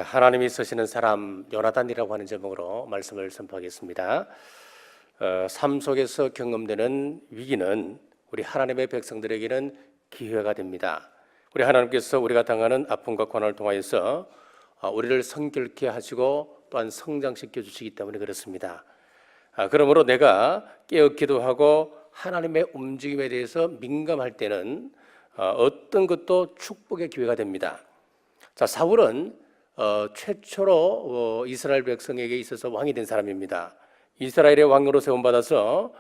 하나님이 쓰시는 사람 요나단이라고 하는 제목으로 말씀을 선포하겠습니다. 삶 속에서 경험되는 위기는 우리 하나님의 백성들에게는 기회가 됩니다. 우리 하나님께서 우리가 당하는 아픔과 고난을 통하여서 우리를 성결케 하시고 또한 성장시켜 주시기 때문에 그렇습니다. 그러므로 내가 깨어 기도하고 하나님의 움직임에 대해서 민감할 때는 어떤 것도 축복의 기회가 됩니다. 자, 사울은 최초로 이스라엘 백성에게 있어서 왕이 된 사람입니다. 이스라엘의 왕으로 세움받아서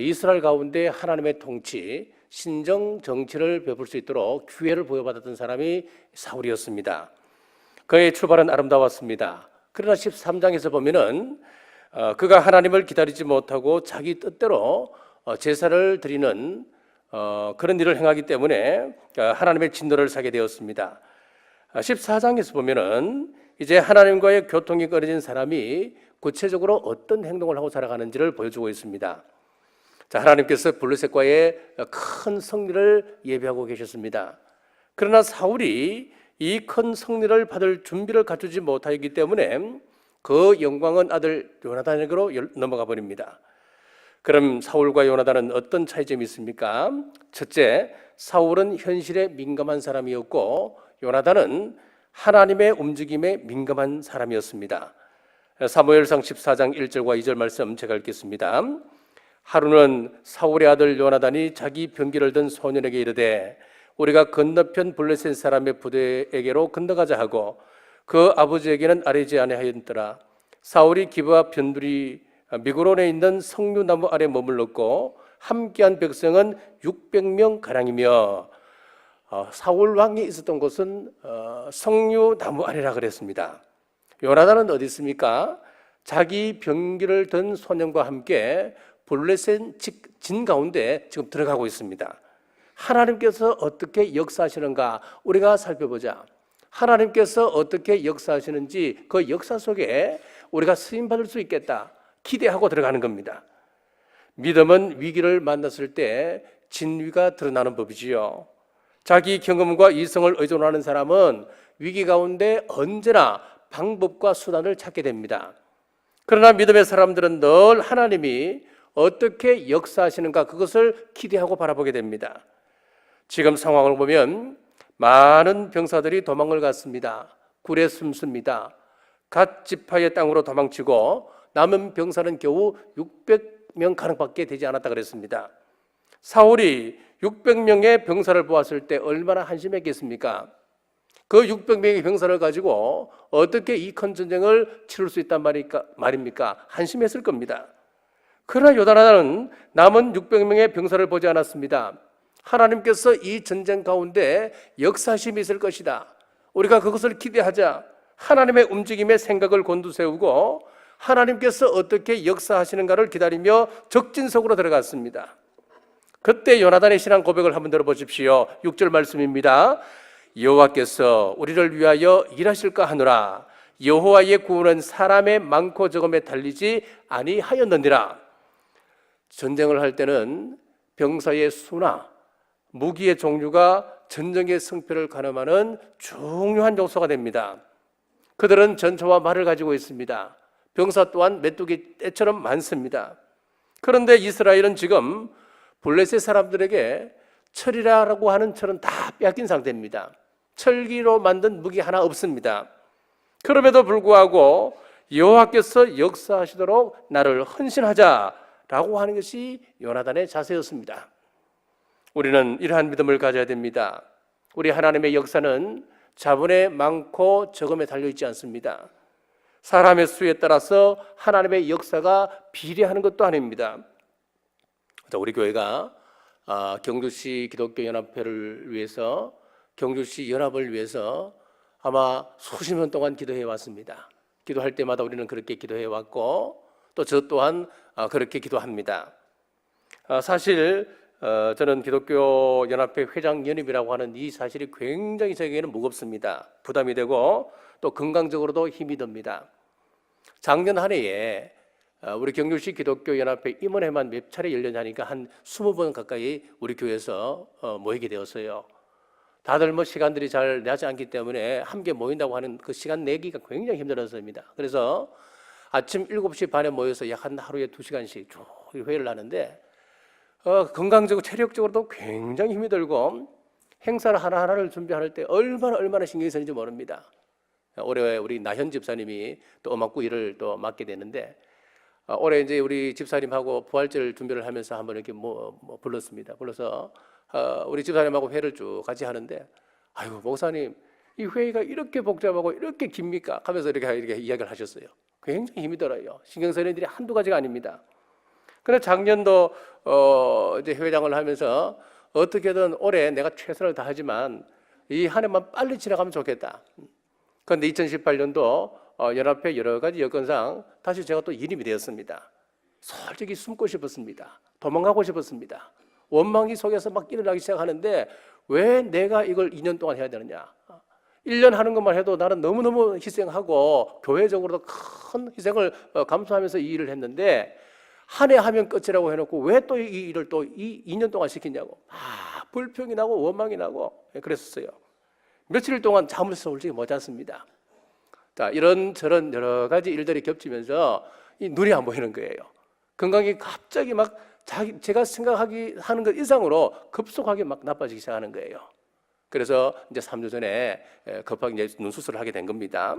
이스라엘 가운데 하나님의 통치, 신정 정치를 베풀 수 있도록 기회를 부여받았던 사람이 사울이었습니다. 그의 출발은 아름다웠습니다. 그러나 13장에서 보면은 그가 하나님을 기다리지 못하고 자기 뜻대로 제사를 드리는 그런 일을 행하기 때문에 하나님의 진노를 사게 되었습니다. 14장에서 보면은 이제 하나님과의 교통이 끊어진 사람이 구체적으로 어떤 행동을 하고 살아가는지를 보여주고 있습니다. 자, 하나님께서 블레셋과의 큰 승리를 예비하고 계셨습니다. 그러나 사울이 이 큰 승리를 받을 준비를 갖추지 못하였기 때문에 그 영광은 아들 요나단에게로 넘어가 버립니다. 그럼 사울과 요나단은 어떤 차이점이 있습니까? 첫째, 사울은 현실에 민감한 사람이었고 요나단은 하나님의 움직임에 민감한 사람이었습니다. 사무엘상 14장 1절과 2절 말씀 제가 읽겠습니다. 하루는 사울의 아들 요나단이 자기 병기를 든 소년에게 이르되 우리가 건너편 블레셋 사람의 부대에게로 건너가자 하고 그 아버지에게는 아뢰지 아니하였더라. 사울이 기브아 변두리 미그론에 있는 석류나무 아래 머물렀고 함께한 백성은 600명 가량이며 사울 왕이 있었던 곳은 석류나무 아래라 그랬습니다. 요나단은 어디 있습니까? 자기 병기를 든 소년과 함께 블레셋 진 가운데 지금 들어가고 있습니다. 하나님께서 어떻게 역사하시는가 우리가 살펴보자. 하나님께서 어떻게 역사하시는지 그 역사 속에 우리가 쓰임받을 수 있겠다 기대하고 들어가는 겁니다. 믿음은 위기를 만났을 때 진위가 드러나는 법이지요. 자기 경험과 이성을 의존하는 사람은 위기 가운데 언제나 방법과 수단을 찾게 됩니다. 그러나 믿음의 사람들은 늘 하나님이 어떻게 역사하시는가 그것을 기대하고 바라보게 됩니다. 지금 상황을 보면 많은 병사들이 도망을 갔습니다. 굴에 숨습니다. 갓 지파의 땅으로 도망치고 남은 병사는 겨우 600명 가량밖에 되지 않았다 그랬습니다. 사울이 600명의 병사를 보았을 때 얼마나 한심했겠습니까? 그 600명의 병사를 가지고 어떻게 이 큰 전쟁을 치를 수 있단 말입니까? 한심했을 겁니다. 그러나 요나단은 남은 600명의 병사를 보지 않았습니다. 하나님께서 이 전쟁 가운데 역사심이 있을 것이다. 우리가 그것을 기대하자. 하나님의 움직임에 생각을 곤두세우고 하나님께서 어떻게 역사하시는가를 기다리며 적진석으로 들어갔습니다. 그때 요나단의 신앙 고백을 한번 들어보십시오. 6절 말씀입니다. 여호와께서 우리를 위하여 일하실까 하노라. 여호와의 구원은 사람의 많고 적음에 달리지 아니하였느니라. 전쟁을 할 때는 병사의 수나 무기의 종류가 전쟁의 승패를 가늠하는 중요한 요소가 됩니다. 그들은 전차와 말을 가지고 있습니다. 병사 또한 메뚜기 떼처럼 많습니다. 그런데 이스라엘은 지금 블레셋 사람들에게 철이라고 하는 철은 다 빼앗긴 상태입니다. 철기로 만든 무기 하나 없습니다. 그럼에도 불구하고 여호와께서 역사하시도록 나를 헌신하자라고 하는 것이 요나단의 자세였습니다. 우리는 이러한 믿음을 가져야 됩니다. 우리 하나님의 역사는 자본에 많고 적음에 달려있지 않습니다. 사람의 수에 따라서 하나님의 역사가 비례하는 것도 아닙니다. 우리 교회가 경주시 기독교 연합회를 위해서 경주시 연합을 위해서 아마 수십 년 동안 기도해 왔습니다. 기도할 때마다 우리는 그렇게 기도해 왔고 또 저 또한 그렇게 기도합니다. 사실 저는 기독교 연합회 회장 연임이라고 하는 이 사실이 굉장히 저에게는 무겁습니다. 부담이 되고 또 건강적으로도 힘이 듭니다. 작년 한 해에 우리 경주시 기독교 연합회 임원회만 몇 차례 열렸냐니까 한 20번 가까이 우리 교회에서 모이게 되었어요. 다들 뭐 시간들이 잘 나지 않기 때문에 함께 모인다고 하는 그 시간 내기가 굉장히 힘들었습니다. 그래서 아침 7시 반에 모여서 약 한 하루에 2시간씩 쭉 회의를 하는데 건강적으로 체력적으로도 굉장히 힘이 들고 행사를 하나하나를 준비할 때 얼마나 신경이 쓰는지 모릅니다. 올해 우리 나현 집사님이 또 음악구 일을 또 맡게 되는데 올해 이제 우리 집사님하고 부활절 준비를 하면서 한번 이렇게 불렀습니다. 불러서 우리 집사님하고 회를 쭉 같이 하는데 아이고 목사님 이 회의가 이렇게 복잡하고 이렇게 깁니까? 하면서 이렇게 이야기를 하셨어요. 굉장히 힘이 들어요. 신경 쓰는 일이 한두 가지가 아닙니다. 그런데 작년도 이제 회장을 하면서 어떻게든 올해 내가 최선을 다하지만 이 한 해만 빨리 지나가면 좋겠다. 그런데 2018년도 연합회 여러 가지 여건상 다시 제가 또 일임이 되었습니다. 솔직히 숨고 싶었습니다. 도망가고 싶었습니다. 원망이 속에서 막 일어나기 시작하는데 왜 내가 이걸 2년 동안 해야 되느냐. 1년 하는 것만 해도 나는 너무너무 희생하고 교회적으로도 큰 희생을 감수하면서 이 일을 했는데 한 해 하면 끝이라고 해놓고 왜 또 이 일을 또 2년 동안 시키냐고 불평이 나고 원망이 나고 그랬었어요. 며칠 동안 잠을 솔직히 못 잤습니다. 자, 이런저런 여러 가지 일들이 겹치면서 이 눈이 안 보이는 거예요. 건강이 갑자기 막 제가 하는 것 이상으로 급속하게 막 나빠지기 시작하는 거예요. 그래서 이제 3주 전에 급하게 이제 눈 수술을 하게 된 겁니다.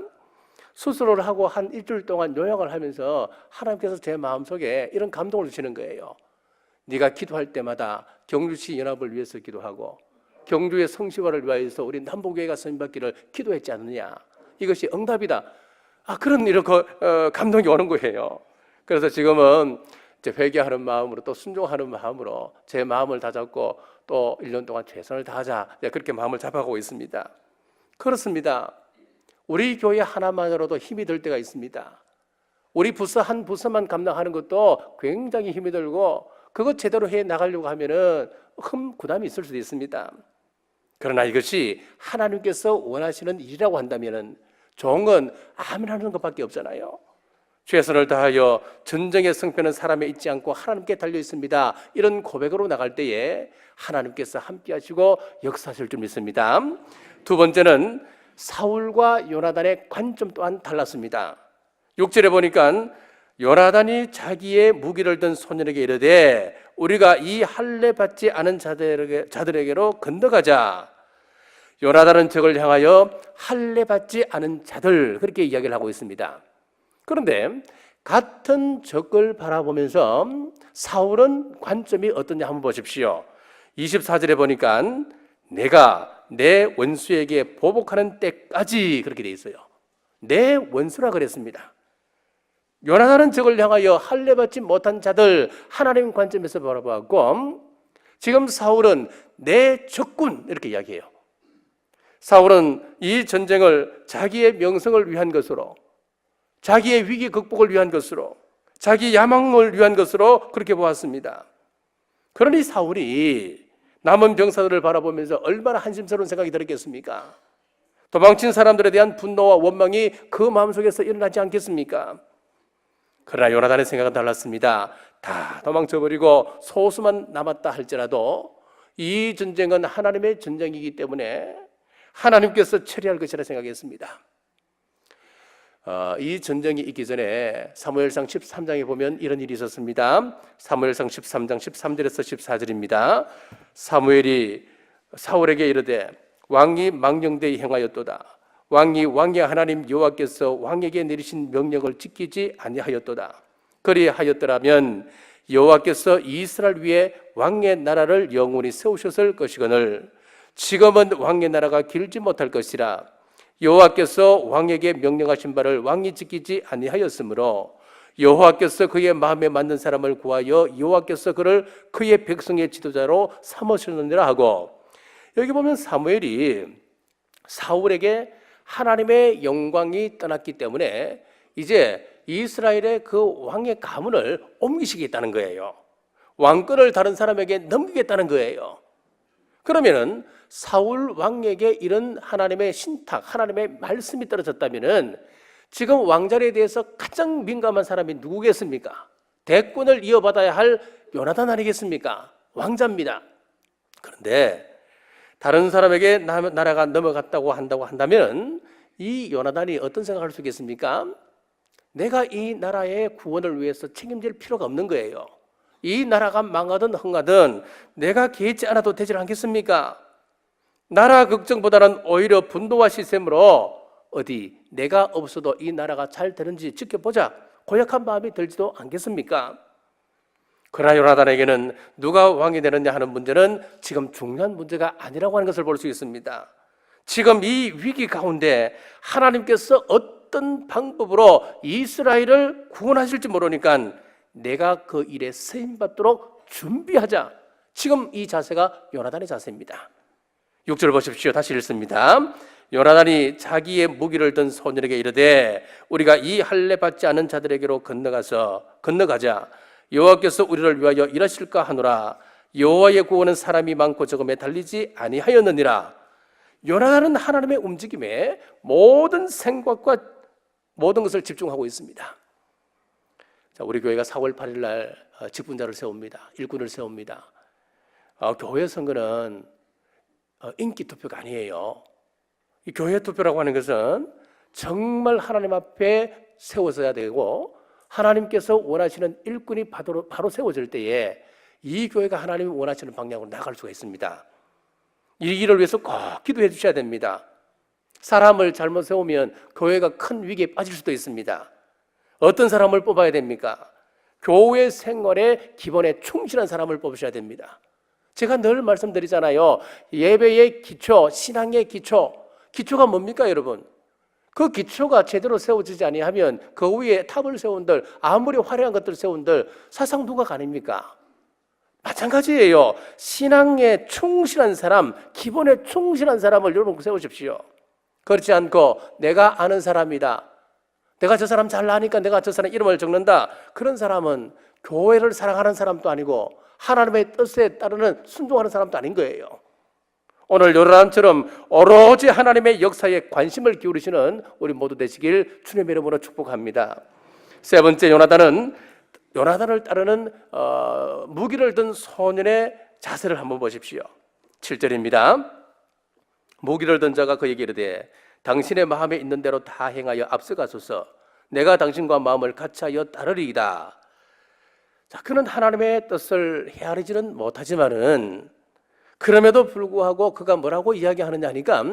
수술을 하고 한 일주일 동안 요양을 하면서 하나님께서 제 마음속에 이런 감동을 주시는 거예요. 네가 기도할 때마다 경주시 연합을 위해서 기도하고 경주의 성시화를 위해서 우리 남북교회가 선임받기를 기도했지 않느냐. 이것이 응답이다. 그런 이렇게 감동이 오는 거예요. 그래서 지금은 이제 회개하는 마음으로 또 순종하는 마음으로 제 마음을 다잡고 또 1년 동안 최선을 다하자. 그렇게 마음을 잡아가고 있습니다. 그렇습니다. 우리 교회 하나만으로도 힘이 들 때가 있습니다. 우리 부서 한 부서만 감당하는 것도 굉장히 힘이 들고 그것 제대로 해 나가려고 하면은 큰 부담이 있을 수도 있습니다. 그러나 이것이 하나님께서 원하시는 일이라고 한다면은 종은 아멘 하는 것밖에 없잖아요. 최선을 다하여 전쟁의 승패는 사람에 있지 않고 하나님께 달려 있습니다. 이런 고백으로 나갈 때에 하나님께서 함께 하시고 역사하실 줄 믿습니다. 두 번째는 사울과 요나단의 관점 또한 달랐습니다. 6절에 보니까 요나단이 자기의 무기를 든 소년에게 이르되 우리가 이 할례 받지 않은 자들에게로 건너가자. 요나단은 적을 향하여 할례 받지 않은 자들 그렇게 이야기를 하고 있습니다. 그런데 같은 적을 바라보면서 사울은 관점이 어떠냐 한번 보십시오. 24절에 보니까 내가 내 원수에게 보복하는 때까지 그렇게 돼 있어요. 내 원수라 그랬습니다. 요나단은 적을 향하여 할례 받지 못한 자들 하나님 관점에서 바라보았고 지금 사울은 내 적군 이렇게 이야기해요. 사울은 이 전쟁을 자기의 명성을 위한 것으로 자기의 위기 극복을 위한 것으로 자기 야망을 위한 것으로 그렇게 보았습니다. 그러니 사울이 남은 병사들을 바라보면서 얼마나 한심스러운 생각이 들었겠습니까? 도망친 사람들에 대한 분노와 원망이 그 마음속에서 일어나지 않겠습니까? 그러나 요나단의 생각은 달랐습니다. 다 도망쳐버리고 소수만 남았다 할지라도 이 전쟁은 하나님의 전쟁이기 때문에 하나님께서 처리할 것이라 생각했습니다. 이 전쟁이 있기 전에 사무엘상 13장에 보면 이런 일이 있었습니다. 사무엘상 13장 13절에서 14절입니다. 사무엘이 사울에게 이르되 왕이 망령되이 행하였도다. 왕이 왕의 하나님 여호와께서 왕에게 내리신 명령을 지키지 아니하였도다. 그리하였더라면 여호와께서 이스라엘 위에 왕의 나라를 영원히 세우셨을 것이거늘 지금은 왕의 나라가 길지 못할 것이라. 여호와께서 왕에게 명령하신 바를 왕이 지키지 아니하였으므로 여호와께서 그의 마음에 맞는 사람을 구하여 여호와께서 그를 그의 백성의 지도자로 삼으셨느니라 하고, 여기 보면 사무엘이 사울에게 하나님의 영광이 떠났기 때문에 이제 이스라엘의 그 왕의 가문을 옮기시겠다는 거예요. 왕권을 다른 사람에게 넘기겠다는 거예요. 그러면은 사울 왕에게 이런 하나님의 신탁, 하나님의 말씀이 떨어졌다면은 지금 왕자리에 대해서 가장 민감한 사람이 누구겠습니까? 대권을 이어받아야 할 요나단 아니겠습니까? 왕자입니다. 그런데 다른 사람에게 나라가 넘어갔다고 한다면 이 요나단이 어떤 생각을 할 수 있겠습니까? 내가 이 나라의 구원을 위해서 책임질 필요가 없는 거예요. 이 나라가 망하든 흥하든 내가 개의치 않아도 되지 않겠습니까? 나라 걱정보다는 오히려 분노와 시샘으로 어디 내가 없어도 이 나라가 잘 되는지 지켜보자, 고약한 마음이 들지도 않겠습니까? 그러나 요나단에게는 누가 왕이 되느냐 하는 문제는 지금 중요한 문제가 아니라고 하는 것을 볼 수 있습니다. 지금 이 위기 가운데 하나님께서 어떤 방법으로 이스라엘을 구원하실지 모르니까 내가 그 일에 쓰임받도록 준비하자. 지금 이 자세가 요나단의 자세입니다. 6절 보십시오. 다시 읽습니다. 요나단이 자기의 무기를 든 소년에게 이르되 우리가 이 할례 받지 않은 자들에게로 건너가자. 여호와께서 우리를 위하여 일하실까 하노라. 여호와의 구원은 사람이 많고 적음에 달리지 아니하였느니라. 요나단은 하나님의 움직임에 모든 생각과 모든 것을 집중하고 있습니다. 자, 우리 교회가 4월 8일 날 직분자를 세웁니다. 일꾼을 세웁니다. 교회 선거는 인기 투표가 아니에요. 이 교회 투표라고 하는 것은 정말 하나님 앞에 세워져야 되고 하나님께서 원하시는 일꾼이 바로 세워질 때에 이 교회가 하나님이 원하시는 방향으로 나갈 수가 있습니다. 이 일을 위해서 꼭 기도해 주셔야 됩니다. 사람을 잘못 세우면 교회가 큰 위기에 빠질 수도 있습니다. 어떤 사람을 뽑아야 됩니까? 교회 생활의 기본에 충실한 사람을 뽑으셔야 됩니다. 제가 늘 말씀드리잖아요. 예배의 기초, 신앙의 기초가 뭡니까 여러분? 그 기초가 제대로 세워지지 아니하면 그 위에 탑을 세운들, 아무리 화려한 것들을 세운들 사상 누가 가립니까? 마찬가지예요. 신앙에 충실한 사람, 기본에 충실한 사람을 여러분 세우십시오. 그렇지 않고 내가 아는 사람이다, 내가 저 사람 잘 아니까 내가 저 사람 이름을 적는다, 그런 사람은 교회를 사랑하는 사람도 아니고 하나님의 뜻에 따르는 순종하는 사람도 아닌 거예요. 오늘 요나단처럼 오로지 하나님의 역사에 관심을 기울이시는 우리 모두 되시길 주님의 이름으로 축복합니다. 세 번째, 요나단을 따르는 무기를 든 소년의 자세를 한번 보십시오. 7절입니다. 무기를 든 자가 그에게 이르되 당신의 마음에 있는 대로 다 행하여 앞서가소서. 내가 당신과 마음을 같이하여 따르리이다. 자, 그는 하나님의 뜻을 헤아리지는 못하지만은 그럼에도 불구하고 그가 뭐라고 이야기하느냐 하니까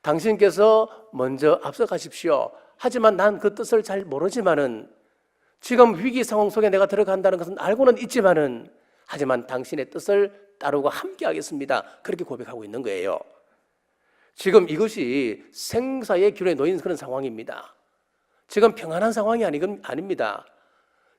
당신께서 먼저 앞서가십시오. 하지만 난 그 뜻을 잘 모르지만은 지금 위기 상황 속에 내가 들어간다는 것은 알고는 있지만은 하지만 당신의 뜻을 따르고 함께 하겠습니다. 그렇게 고백하고 있는 거예요. 지금 이것이 생사의 균에 놓인 그런 상황입니다. 지금 평안한 상황이 아닙니다.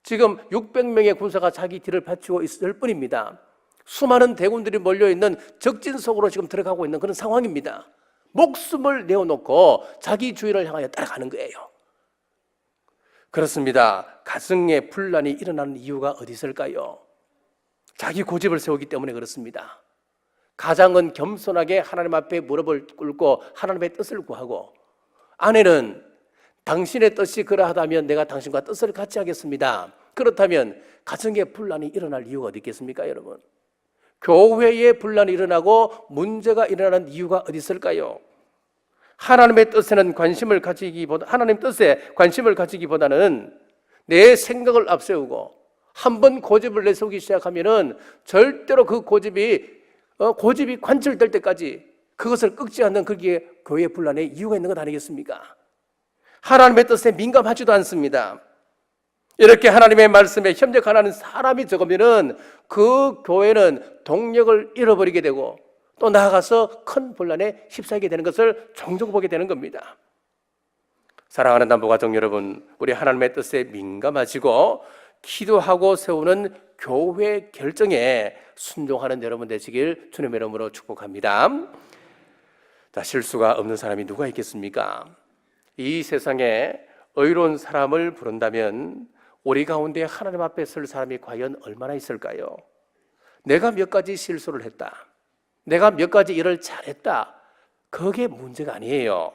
지금 600명의 군사가 자기 뒤를 바치고 있을 뿐입니다. 수많은 대군들이 몰려있는 적진 속으로 지금 들어가고 있는 그런 상황입니다. 목숨을 내어놓고 자기 주위를 향하여 따라가는 거예요. 그렇습니다. 가정에 분란이 일어나는 이유가 어디 있을까요? 자기 고집을 세우기 때문에 그렇습니다. 가장은 겸손하게 하나님 앞에 무릎을 꿇고 하나님의 뜻을 구하고, 아내는 당신의 뜻이 그러하다면 내가 당신과 뜻을 같이 하겠습니다. 그렇다면 가정에 분란이 일어날 이유가 어디 있겠습니까, 여러분? 교회에 분란이 일어나고 문제가 일어나는 이유가 어디 있을까요? 하나님의 뜻에 관심을 가지기보다는 내 생각을 앞세우고 한번 고집을 내세우기 시작하면은 절대로 그 고집이 관철될 때까지 그것을 꺾지 않는 그게 교회 분란의 이유가 있는 것 아니겠습니까? 하나님의 뜻에 민감하지도 않습니다. 이렇게 하나님의 말씀에 협력하는 사람이 적으면은 그 교회는 동력을 잃어버리게 되고 또 나아가서 큰 분란에 휩싸이게 되는 것을 종종 보게 되는 겁니다. 사랑하는 남부가족 여러분, 우리 하나님의 뜻에 민감하시고 기도하고 세우는 교회 결정에 순종하는 여러분 되시길 주님의 이름으로 축복합니다. 자, 실수가 없는 사람이 누가 있겠습니까? 이 세상에 의로운 사람을 부른다면 우리 가운데 하나님 앞에 설 사람이 과연 얼마나 있을까요? 내가 몇 가지 실수를 했다, 내가 몇 가지 일을 잘했다, 그게 문제가 아니에요.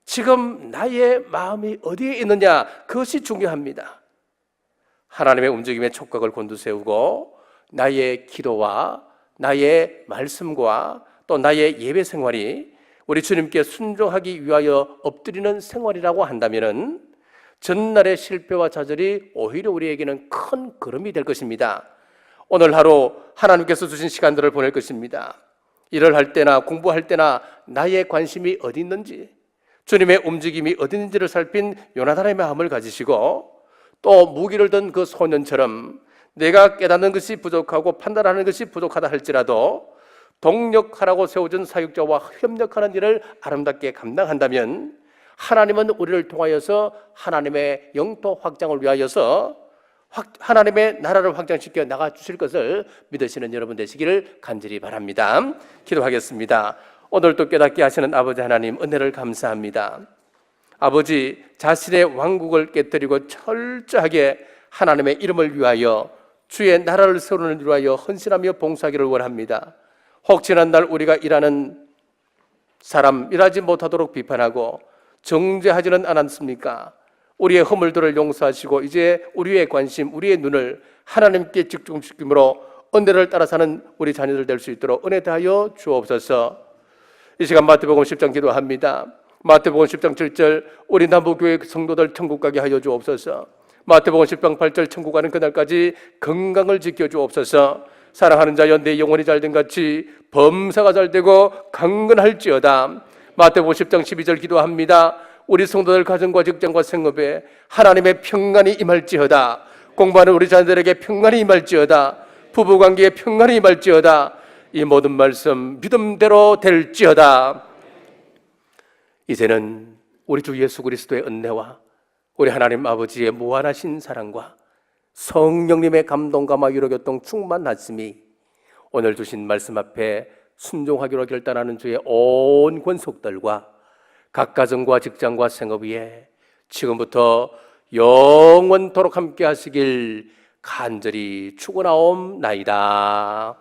지금 나의 마음이 어디에 있느냐, 그것이 중요합니다. 하나님의 움직임에 촉각을 곤두세우고 나의 기도와 나의 말씀과 또 나의 예배 생활이 우리 주님께 순종하기 위하여 엎드리는 생활이라고 한다면은 전날의 실패와 좌절이 오히려 우리에게는 큰 걸음이 될 것입니다. 오늘 하루 하나님께서 주신 시간들을 보낼 것입니다. 일을 할 때나 공부할 때나 나의 관심이 어디 있는지, 주님의 움직임이 어디 있는지를 살핀 요나단의 마음을 가지시고, 또 무기를 든 그 소년처럼 내가 깨닫는 것이 부족하고 판단하는 것이 부족하다 할지라도 동력하라고 세워준 사역자와 협력하는 일을 아름답게 감당한다면 하나님은 우리를 통하여서 하나님의 영토 확장을 위하여서 하나님의 나라를 확장시켜 나가주실 것을 믿으시는 여러분 되시기를 간절히 바랍니다. 기도하겠습니다. 오늘도 깨닫게 하시는 아버지 하나님, 은혜를 감사합니다. 아버지, 자신의 왕국을 깨뜨리고 철저하게 하나님의 이름을 위하여 주의 나라를 세우는 일을 위하여 헌신하며 봉사하기를 원합니다. 혹 지난날 우리가 일하는 사람 일하지 못하도록 비판하고 정죄하지는 않았습니까? 우리의 허물들을 용서하시고 이제 우리의 관심, 우리의 눈을 하나님께 집중시킴으로 은혜를 따라 사는 우리 자녀들 될 수 있도록 은혜 다하여 주옵소서. 이 시간 마태복음 10장 기도합니다. 마태복음 10장 7절 우리 남부교회 성도들 천국 가게 하여 주옵소서. 마태복음 10장 8절 천국 가는 그날까지 건강을 지켜 주옵소서. 사랑하는 자여 내 영혼이 잘된 같이 범사가 잘되고 강건할지어다. 마태복음 10장 12절 기도합니다. 우리 성도들 가정과 직장과 생업에 하나님의 평안이 임할지어다. 공부하는 우리 자녀들에게 평안이 임할지어다. 부부관계에 평안이 임할지어다. 이 모든 말씀 믿음대로 될지어다. 이제는 우리 주 예수 그리스도의 은혜와 우리 하나님 아버지의 무한하신 사랑과 성령님의 감동과 마유로 교통 충만하심이 오늘 주신 말씀 앞에 순종하기로 결단하는 주의 온 권속들과 각 가정과 직장과 생업 위에 지금부터 영원토록 함께 하시길 간절히 축원하옵나이다.